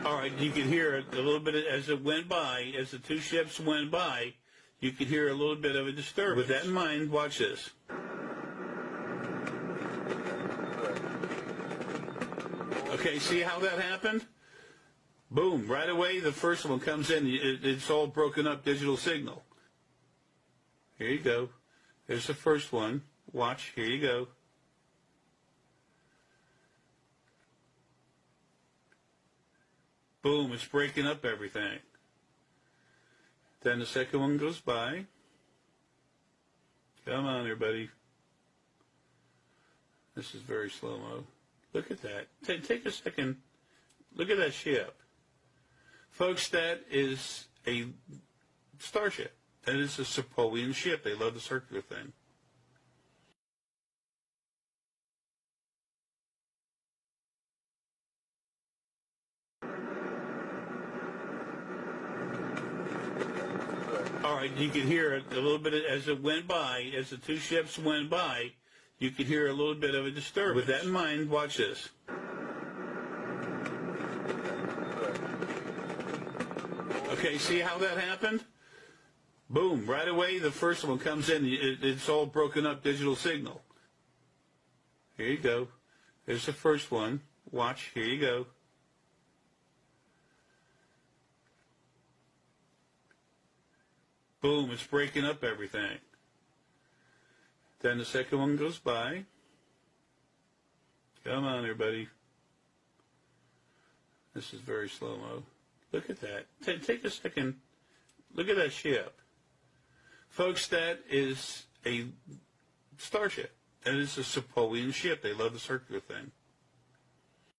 All right, you could hear it a little bit as it went by, as the two ships went by, you could hear a little bit of a disturbance. With that in mind, watch this. Okay, see how that happened? Boom, right away the first one comes in, it's all broken up digital signal. Here you go. There's the first one. Watch, here you go. Boom, it's breaking up everything. Then the second one goes by. Come on, everybody. This is very slow-mo. Look at that. Take a second. Look at that ship. Folks, that is a starship. That is a Sepoian ship. They love the circular thing. All right, you could hear it a little bit as it went by, as the two ships went by, you could hear a little bit of a disturbance. With that in mind, watch this. Okay, see how that happened? Boom, right away the first one comes in, it's all broken up digital signal. Here you go. There's the first one. Watch, here you go. Boom, it's breaking up everything. Then the second one goes by. Come on, everybody. This is very slow-mo. Look at that. Take a second. Look at that ship. Folks, that is a starship. That is a Sepoian ship. They love the circular thing.